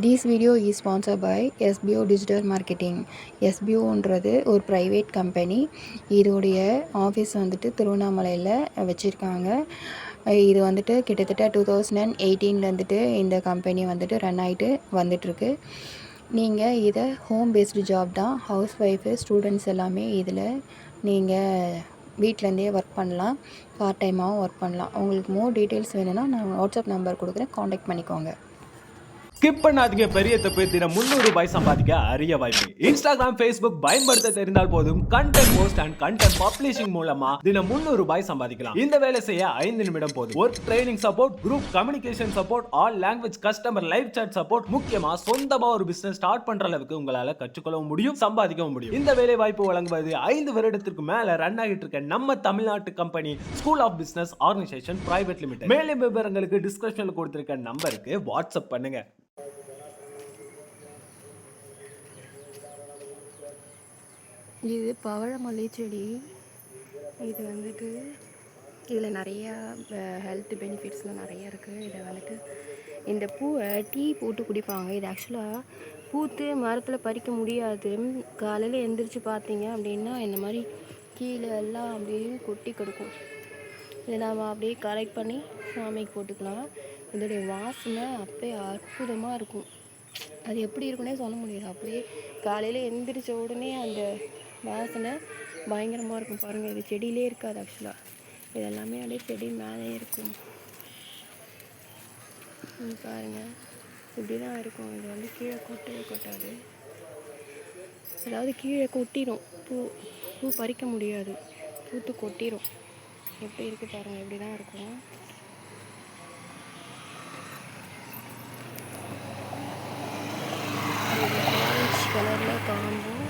This video is sponsored by SBO Digital Marketing. SBOன்றது ஒரு private company. இதோடைய office வந்துட்டு திருவண்ணாமலையில் வச்சுருக்காங்க. இது வந்துட்டு கிட்டத்தட்ட 2018 இந்த கம்பெனி வந்துட்டு ரன் ஆகிட்டு வந்துட்டுருக்கு. நீங்கள் இதை ஹோம் பேஸ்டு ஜாப் தான். ஹவுஸ் ஒய்ஃபு ஸ்டூடெண்ட்ஸ் எல்லாமே இதில் நீங்கள் வீட்டிலேருந்தே ஒர்க் பண்ணலாம். பார்ட் டைமாகவும் ஒர்க் பண்ணலாம். உங்களுக்கு மோர் டீட்டெயில்ஸ் வேணும்னா நான் வாட்ஸ்அப் நம்பர் கொடுக்குறேன், காண்டாக்ட் பண்ணிக்கோங்க. ஸ்கிப் பண்ணாதீங்க. பெரிய தப்பு. தினம் 300 ரூபாய் சம்பாதிக்க அரிய வாய்ப்பு. இன்ஸ்டாகிராம், ஃபேஸ்புக் பயன்படுத்த தெரிந்தால் போதும். Content post and content publishing மூலமா தினம் 300 ரூபாய் சம்பாதிக்கலாம். இந்த வேலை செய்ய 5 நிமிடம் போதும். Work training support, group communication support, all language customer live chat support, முக்கியமா சொந்தமா ஒரு பிசினஸ் ஸ்டார்ட் பண்ற அளவுக்கு உங்களால கற்றுக்கொள்ளவும் முடியும், சம்பாதிக்கவும் முடியும். இந்த வேலை வாய்ப்பு வழங்குவது 5 வருடத்திற்கு மேல ரன் ஆகிட்டு இருக்க நம்ம தமிழ்நாட்டு company school of business organisation private limited. மேலும் விவரங்களுக்கு டிஸ்கிரிப்ஷன்ல கொடுத்திருக்க நம்பருக்கு வாட்ஸ்அப் பண்ணுங்க. இது பவழமல்லி செடி. இது வந்துட்டு இதில் நிறையா ஹெல்த் பெனிஃபிட்ஸ்லாம் நிறையா இருக்குது. இதை வந்துட்டு இந்த பூவை டீ போட்டு குடிப்பாங்க. இது ஆக்சுவலாக பூத்து மரத்தில் பறிக்க முடியாது. காலையில் எழுந்திரிச்சு பார்த்தீங்க அப்படின்னா இந்த மாதிரி கீழே எல்லாம் அப்படியே கொட்டி கிடக்கும். இதை நாம் அப்படியே கலெக்ட் பண்ணி சாமிக்கு போட்டுக்கலாம். இதோடைய வாசனை அப்படியே அற்புதமாக இருக்கும். அது எப்படி இருக்குன்னே சொல்ல முடியாது. அப்படியே காலையில் எழுந்திரிச்ச உடனே அந்த வாசனை பயங்கரமாக இருக்கும். பாருங்கள், இது செடியிலே இருக்காது. ஆக்சுவலாக இது எல்லாமே அப்படியே செடி மேலே இருக்கும். பாருங்கள், இப்படி தான் இருக்கும். இது வந்து கீழே கொட்டவே கொட்டாது. அதாவது கீழே கொட்டிடும். பூ பறிக்க முடியாது, பூத்து கொட்டிடும். எப்படி இருக்குது பாருங்கள், இப்படி தான் இருக்கும். ஆரஞ்சு கலரில் காம்பும்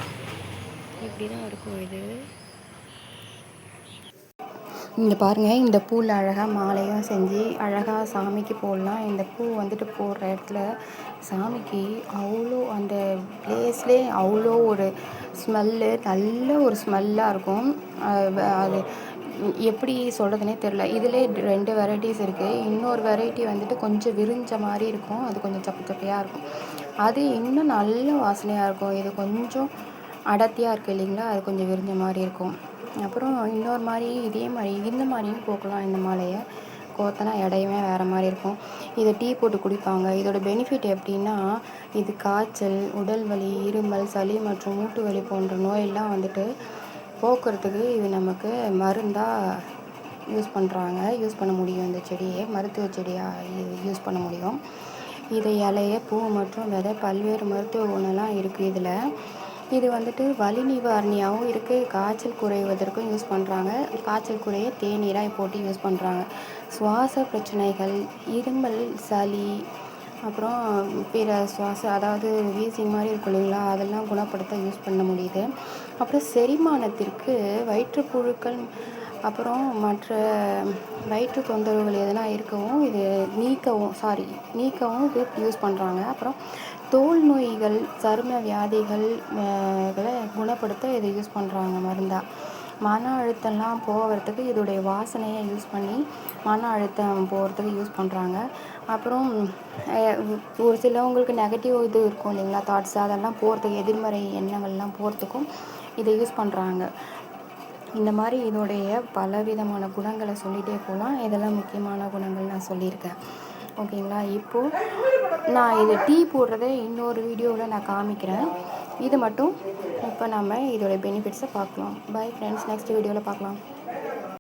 இப்படி தான் இருக்கும். இது இங்கே பாருங்கள், இந்த பூவில் அழகாக மாலையாக செஞ்சு அழகாக சாமிக்கு போடலாம். இந்த பூ வந்துட்டு போடுற இடத்துல சாமிக்கு அவ்வளோ அந்த பிளேஸ்லே அவ்வளோ ஒரு ஸ்மெல்லு, நல்ல ஒரு ஸ்மெல்லாக இருக்கும். அது எப்படி சொல்கிறதுனே தெரில. இதிலே 2 வெரைட்டிஸ் இருக்குது. இன்னொரு வெரைட்டி வந்துட்டு கொஞ்சம் விரிஞ்ச மாதிரி இருக்கும். அது கொஞ்சம் சப்பு சப்பையாக இருக்கும். அது இன்னும் நல்ல வாசனையாக இருக்கும். இது கொஞ்சம் அடர்த்தியாக இருக்குது இல்லைங்களா, அது கொஞ்சம் விரிஞ்ச மாதிரி இருக்கும். அப்புறம் இன்னொரு மாதிரி இதே மாதிரி இந்த மாதிரியும் போக்கலாம். இந்த மாலையை கோத்தனா எடையுமே வேறு மாதிரி இருக்கும். இதை டீ போட்டு குடிப்பாங்க. இதோட பெனிஃபிட் எப்படின்னா, இது காய்ச்சல், உடல் வலி, இருமல், சளி மற்றும் மூட்டு வலி போன்ற நோயெல்லாம் வந்துட்டு போக்குறதுக்கு இது நமக்கு மருந்தாக யூஸ் பண்ண முடியும். இந்த செடியை மருத்துவ செடியாக யூஸ் பண்ண முடியும். இதை இலைய, பூ மற்றும் விதை பல்வேறு மருத்துவ குணம்லாம் இருக்குது இதில். இது வந்துட்டு வலி நிவாரணியாகவும் இருக்குது. காய்ச்சல் குறைவதற்கும் யூஸ் பண்ணுறாங்க. காய்ச்சல் குறைய தேநீராக போட்டு யூஸ் பண்ணுறாங்க. சுவாச பிரச்சனைகள், இருமல், சளி, அப்புறம் பிற அதாவது வீசிங் மாதிரி இருக்கும் இல்லைங்களா, அதெல்லாம் குணப்படுத்த யூஸ் பண்ண முடியுது. அப்புறம் செரிமானத்திற்கு, வயிற்றுப்புழுக்கள் அப்புறம் மற்ற வயிற்று தொந்தரவுகள் எதனா இருக்கவும் இது நீக்கவும் இது யூஸ் பண்ணுறாங்க. அப்புறம் தோல் நோய்கள், சரும வியாதிகள் குணப்படுத்த இதை யூஸ் பண்ணுறாங்க மருந்தாக. மன அழுத்தம்லாம் போகிறதுக்கு இதோடைய வாசனையை யூஸ் பண்ணி மன அழுத்தம் போகிறதுக்கு யூஸ் பண்ணுறாங்க. அப்புறம் ஒரு சிலவங்களுக்கு நெகட்டிவ் இது இருக்கும் இல்லைங்களா, தாட்ஸ், அதெல்லாம் போகிறதுக்கு, எதிர்மறை எண்ணங்கள்லாம் போகிறதுக்கும் இதை யூஸ் பண்ணுறாங்க. இந்த மாதிரி இதோடைய பலவிதமான குணங்களை சொல்லிகிட்டே போகலாம். இதெல்லாம் முக்கியமான குணங்கள் நான் சொல்லியிருக்கேன். ஓகேங்களா. இப்போது நான் இது டீ போடுறதை இன்னொரு வீடியோவில் நான் காமிக்கிறேன். இது மட்டும் இப்போ நம்ம இதோடைய பெனிஃபிட்ஸை பார்க்கலாம். பை ஃப்ரெண்ட்ஸ், நெக்ஸ்ட் வீடியோவில் பார்க்கலாம்.